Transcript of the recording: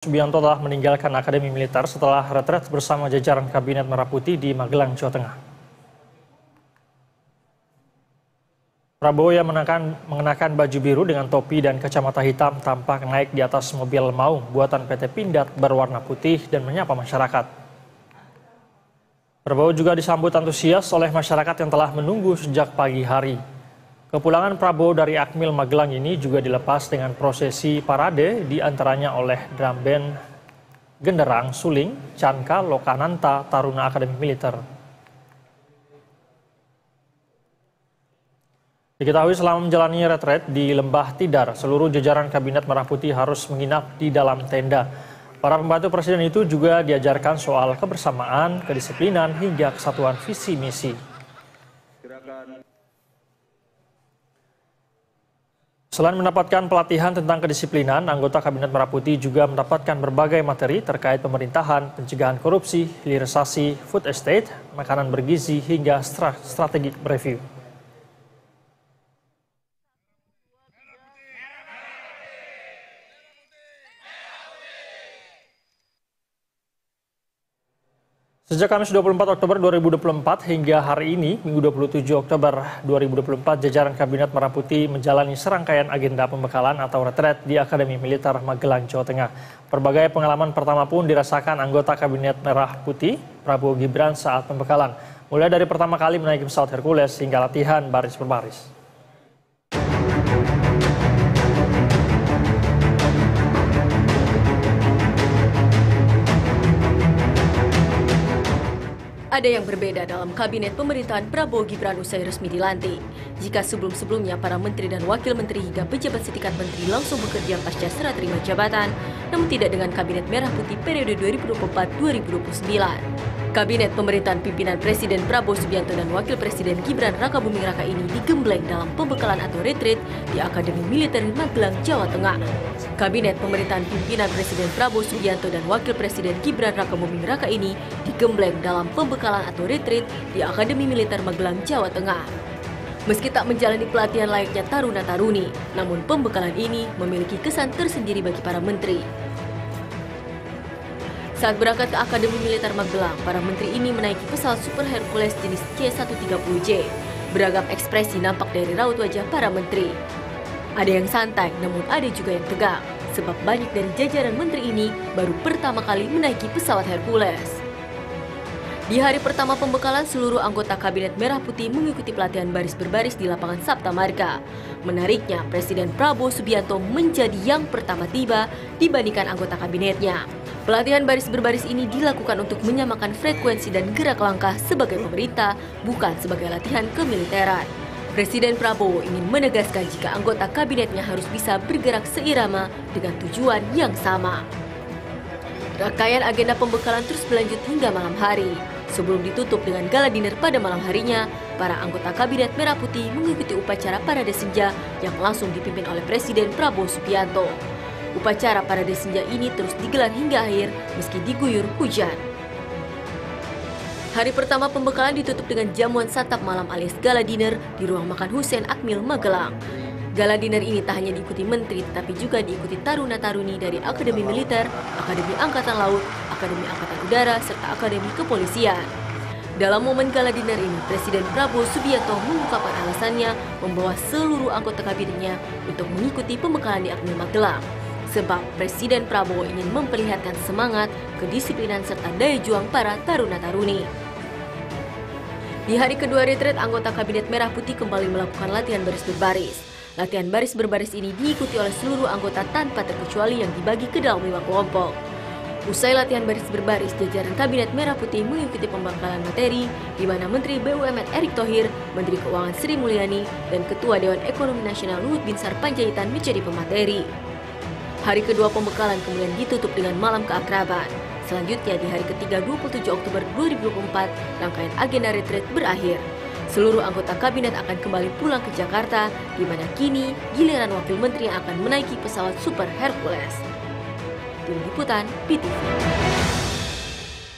Subianto telah meninggalkan Akademi Militer setelah retret bersama jajaran Kabinet Merah Putih di Magelang, Jawa Tengah. Prabowo yang mengenakan baju biru dengan topi dan kacamata hitam tampak naik di atas mobil maung buatan PT Pindad berwarna putih dan menyapa masyarakat. Prabowo juga disambut antusias oleh masyarakat yang telah menunggu sejak pagi hari. Kepulangan Prabowo dari Akmil Magelang ini juga dilepas dengan prosesi parade diantaranya oleh drum band Genderang Suling, Canka, Lokananta, Taruna Akademi Militer. Diketahui selama menjalani retret di Lembah Tidar, seluruh jajaran Kabinet Merah Putih harus menginap di dalam tenda. Para pembantu presiden itu juga diajarkan soal kebersamaan, kedisiplinan, hingga kesatuan visi misi. Selain mendapatkan pelatihan tentang kedisiplinan, anggota Kabinet Merah Putih juga mendapatkan berbagai materi terkait pemerintahan, pencegahan korupsi, hilirisasi, food estate, makanan bergizi, hingga strategi review. Sejak Kamis 24 Oktober 2024 hingga hari ini, Minggu 27 Oktober 2024, jajaran Kabinet Merah Putih menjalani serangkaian agenda pembekalan atau retret di Akademi Militer Magelang, Jawa Tengah. Berbagai pengalaman pertama pun dirasakan anggota Kabinet Merah Putih, Prabowo Gibran saat pembekalan. Mulai dari pertama kali menaiki pesawat Hercules hingga latihan baris berbaris. Ada yang berbeda dalam kabinet pemerintahan Prabowo Gibran usai resmi dilantik. Jika sebelum-sebelumnya para menteri dan wakil menteri hingga pejabat setingkat menteri langsung bekerja pasca serah terima jabatan, namun tidak dengan kabinet Merah Putih periode 2024-2029. Kabinet pemerintahan pimpinan Presiden Prabowo Subianto dan Wakil Presiden Gibran Rakabuming Raka ini digembleng dalam pembekalan atau retreat di Akademi Militer Magelang, Jawa Tengah. Kabinet pemerintahan pimpinan Presiden Prabowo Subianto dan Wakil Presiden Gibran Rakabuming Raka ini digembleng dalam pembekalan atau retreat di Akademi Militer Magelang, Jawa Tengah. Meski tak menjalani pelatihan layaknya taruna-taruni, namun pembekalan ini memiliki kesan tersendiri bagi para menteri. Saat berangkat ke Akademi Militer Magelang, para menteri ini menaiki pesawat Super Hercules jenis C-130J. Beragam ekspresi nampak dari raut wajah para menteri. Ada yang santai, namun ada juga yang tegang, sebab banyak dari jajaran menteri ini baru pertama kali menaiki pesawat Hercules. Di hari pertama pembekalan, seluruh anggota Kabinet Merah Putih mengikuti pelatihan baris berbaris di lapangan Sabta Marga. Menariknya, Presiden Prabowo Subianto menjadi yang pertama tiba dibandingkan anggota kabinetnya. Pelatihan baris berbaris ini dilakukan untuk menyamakan frekuensi dan gerak langkah sebagai pemerintah, bukan sebagai latihan kemiliteran. Presiden Prabowo ingin menegaskan jika anggota kabinetnya harus bisa bergerak seirama dengan tujuan yang sama. Rangkaian agenda pembekalan terus berlanjut hingga malam hari. Sebelum ditutup dengan gala dinner pada malam harinya, para anggota Kabinet Merah Putih mengikuti upacara parade senja yang langsung dipimpin oleh Presiden Prabowo Subianto. Upacara parade senja ini terus digelar hingga akhir meski diguyur hujan. Hari pertama pembekalan ditutup dengan jamuan santap malam alias gala dinner di ruang makan Hussein Akmil Magelang. Gala dinner ini tak hanya diikuti menteri tetapi juga diikuti taruna-taruni dari Akademi Militer, Akademi Angkatan Laut, Akademi Angkatan Udara, serta Akademi Kepolisian. Dalam momen gala dinner ini, Presiden Prabowo Subianto mengungkapkan alasannya membawa seluruh anggota kabinetnya untuk mengikuti pembekalan di Akmil Magelang. Sebab Presiden Prabowo ingin memperlihatkan semangat, kedisiplinan, serta daya juang para taruna-taruni. Di hari kedua retret, anggota Kabinet Merah Putih kembali melakukan latihan baris berbaris. Latihan baris berbaris ini diikuti oleh seluruh anggota tanpa terkecuali yang dibagi ke dalam 5 kelompok. Usai latihan baris berbaris, jajaran Kabinet Merah Putih mengikuti pembekalan materi di mana Menteri BUMN Erick Thohir, Menteri Keuangan Sri Mulyani, dan Ketua Dewan Ekonomi Nasional Luhut Binsar Panjaitan menjadi pemateri. Hari kedua pembekalan kemudian ditutup dengan malam keakraban. Selanjutnya di hari ketiga 27 Oktober 2024, rangkaian agenda retreat berakhir. Seluruh anggota kabinet akan kembali pulang ke Jakarta, di mana kini giliran wakil menteri yang akan menaiki pesawat Super Hercules. Tim Liputan, PTV.